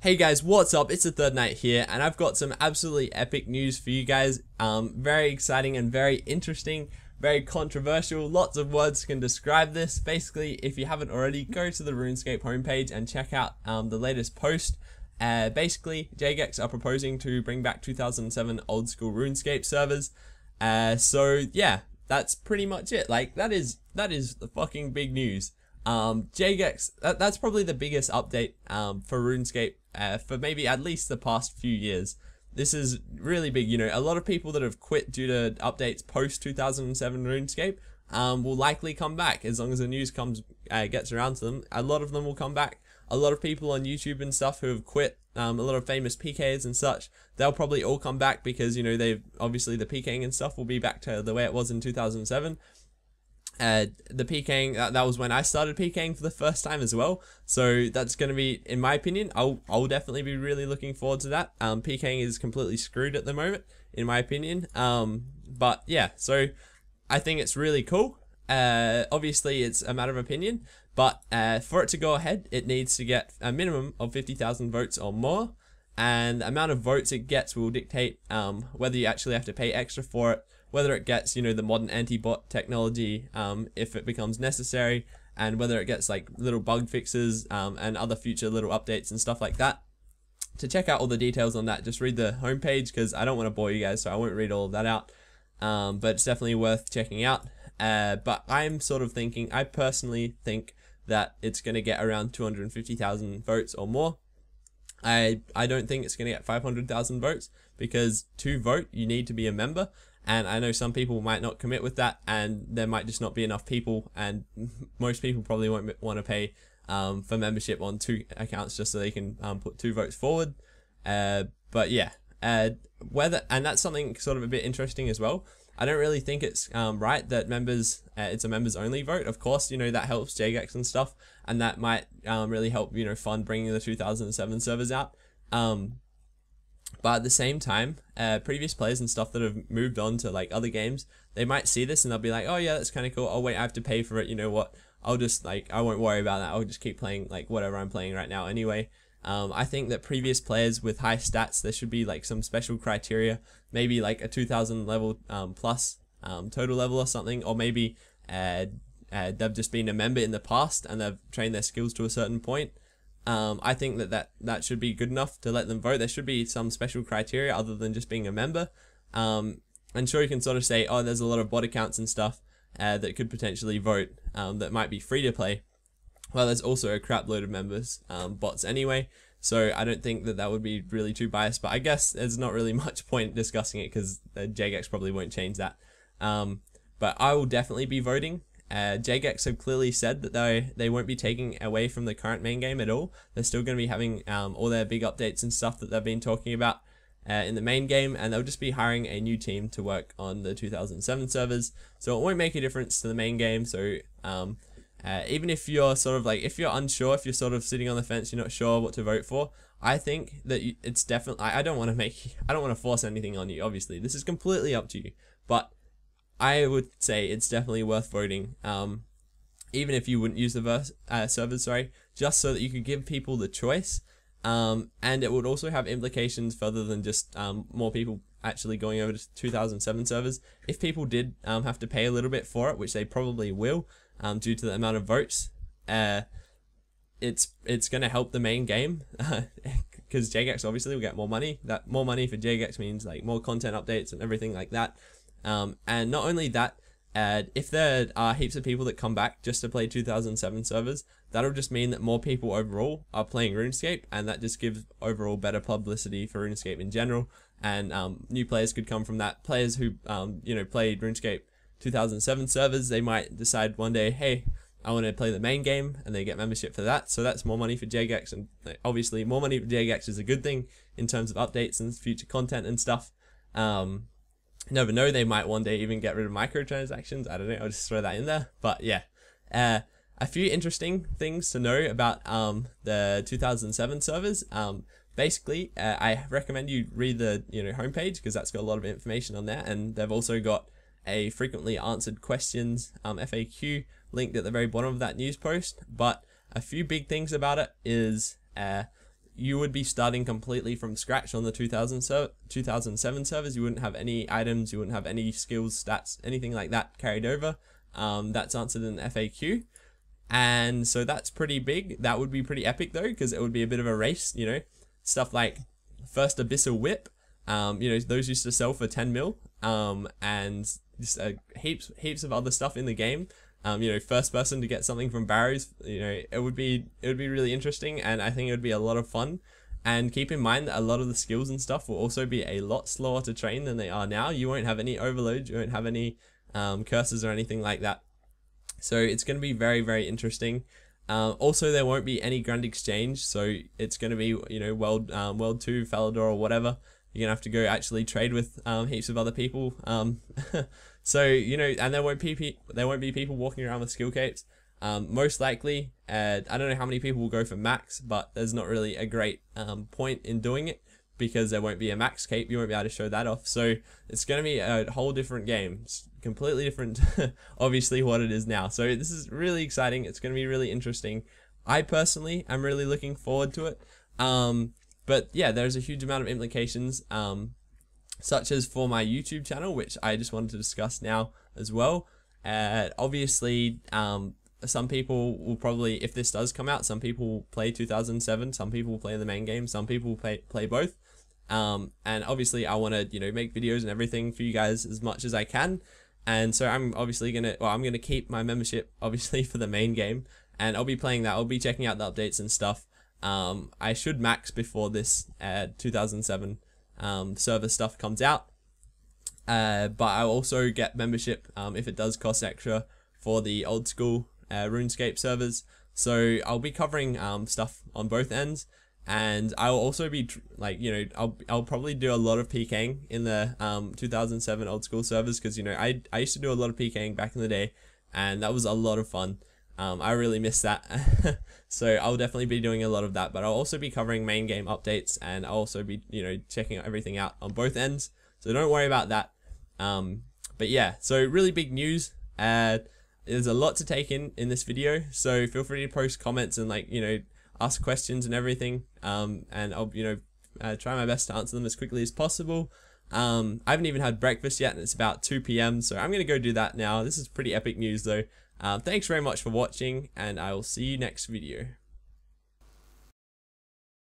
Hey guys, what's up? It's TheThirdKnight here, and I've got some absolutely epic news for you guys. Very exciting and very interesting, very controversial. Lots of words can describe this. Basically, if you haven't already, go to the RuneScape homepage and check out the latest post. Basically, Jagex are proposing to bring back 2007 old school RuneScape servers. So yeah, that's pretty much it. Like that is the fucking big news. Jagex, that's probably the biggest update for RuneScape for maybe at least the past few years. This is really big. You know, a lot of people that have quit due to updates post 2007 RuneScape will likely come back as long as the news gets around to them. A lot of them will come back. A lot of people on YouTube and stuff who have quit, a lot of famous PKs and such, they'll probably all come back because, you know, they've obviously the PKing and stuff will be back to the way it was in 2007. The PKing, that was when I started PKing for the first time as well, so that's going to be, in my opinion, I'll definitely be really looking forward to that. PKing is completely screwed at the moment, in my opinion, but yeah, so I think it's really cool. Obviously it's a matter of opinion, but for it to go ahead, it needs to get a minimum of 50,000 votes or more, and the amount of votes it gets will dictate whether you actually have to pay extra for it, whether it gets, you know, the modern anti-bot technology if it becomes necessary, and whether it gets like little bug fixes and other future little updates and stuff like that. To check out all the details on that, just read the homepage because I don't want to bore you guys, so I won't read all of that out, but it's definitely worth checking out. But I'm sort of thinking, I personally think that it's going to get around 250,000 votes or more. I don't think it's going to get 500,000 votes because to vote you need to be a member, and I know some people might not commit with that, and there might just not be enough people, and most people probably won't want to pay for membership on 2 accounts just so they can put 2 votes forward. But yeah, and that's something sort of a bit interesting as well. I don't really think it's right that members, it's a members only vote. Of course, you know, that helps Jagex and stuff, and that might really help, you know, fund bringing the 2007 servers out. But at the same time, previous players and stuff that have moved on to like other games, they might see this and they'll be like, oh yeah, that's kind of cool. Oh wait, I have to pay for it. You know what? I'll just like, I won't worry about that. I'll just keep playing like whatever I'm playing right now anyway. I think that previous players with high stats, there should be like some special criteria, maybe like a 2000 level plus total level or something, or maybe they've just been a member in the past and they've trained their skills to a certain point. I think that should be good enough to let them vote. There should be some special criteria other than just being a member. And sure, you can sort of say, oh, there's a lot of bot accounts and stuff that could potentially vote that might be free to play. Well, there's also a crap load of members, bots anyway, so I don't think that would be really too biased, but I guess there's not really much point discussing it because Jagex probably won't change that. But I will definitely be voting. Jagex have clearly said that they won't be taking away from the current main game at all. They're still going to be having all their big updates and stuff that they've been talking about in the main game, and they'll just be hiring a new team to work on the 2007 servers, so it won't make a difference to the main game. So even if you're sort of like, if you're unsure, if you're sort of sitting on the fence, you're not sure what to vote for, I think that it's definitely, I don't want to force anything on you, obviously. This is completely up to you, but I would say it's definitely worth voting, even if you wouldn't use the servers, sorry, just so that you could give people the choice, and it would also have implications further than just more people actually going over to 2007 servers. If people did have to pay a little bit for it, which they probably will, due to the amount of votes, it's going to help the main game because Jagex obviously will get more money. That more money for Jagex means like more content updates and everything like that. And not only that, if there are heaps of people that come back just to play 2007 servers, that'll just mean that more people overall are playing RuneScape, and that just gives overall better publicity for RuneScape in general. And new players could come from that. Players who you know, played RuneScape 2007 servers, they might decide one day, hey, I want to play the main game, and they get membership for that. So that's more money for Jagex, and obviously more money for Jagex is a good thing in terms of updates and future content and stuff. Never know, they might one day even get rid of microtransactions. I don't know, I'll just throw that in there. But yeah, a few interesting things to know about the 2007 servers. Basically, I recommend you read the homepage because that's got a lot of information on there, and they've also got a frequently answered questions FAQ linked at the very bottom of that news post. But a few big things about it is you would be starting completely from scratch on the 2007 servers. You wouldn't have any items, you wouldn't have any skills, stats, anything like that carried over. That's answered in the FAQ. And so that's pretty big. That would be pretty epic though, because it would be a bit of a race, you know, stuff like first Abyssal Whip, you know, those used to sell for 10 mil, and just heaps of other stuff in the game. You know, first person to get something from Barrows, you know, it would be really interesting, and I think it would be a lot of fun. And keep in mind that a lot of the skills and stuff will also be a lot slower to train than they are now. You won't have any overload, you won't have any curses or anything like that. So it's going to be very interesting. Also, there won't be any Grand Exchange, so it's going to be, you know, World 2, Falador, or whatever. You're going to have to go actually trade with heaps of other people. So, you know, and there won't be people walking around with skill capes. Most likely, I don't know how many people will go for max, but there's not really a great point in doing it, because there won't be a max cape. You won't be able to show that off. So it's going to be a whole different game. It's completely different, obviously, what it is now. So this is really exciting. It's going to be really interesting. I personally am really looking forward to it. But yeah, there's a huge amount of implications, such as for my YouTube channel, which I just wanted to discuss now as well. Obviously, some people will probably, if this does come out, some people will play 2007, some people will play the main game, some people will play both. And obviously I want to, you know, make videos and everything for you guys as much as I can. And so I'm obviously I'm gonna keep my membership obviously for the main game, and I'll be playing that. I'll be checking out the updates and stuff. I should max before this 2007 server stuff comes out, but I'll also get membership if it does cost extra for the old school RuneScape servers. So I'll be covering stuff on both ends, and I'll also be like, you know, I'll probably do a lot of PKing in the 2007 old school servers, because, you know, I used to do a lot of PKing back in the day, and that was a lot of fun. I really miss that. So I'll definitely be doing a lot of that, but I'll also be covering main game updates, and I'll also be, you know, checking everything out on both ends. So don't worry about that. But yeah, so really big news. There's a lot to take in this video, so feel free to post comments and, like, you know, ask questions and everything. And I'll, you know, try my best to answer them as quickly as possible. I haven't even had breakfast yet, and it's about 2 PM, so I'm gonna go do that now. This is pretty epic news though. Thanks very much for watching, and I will see you next video.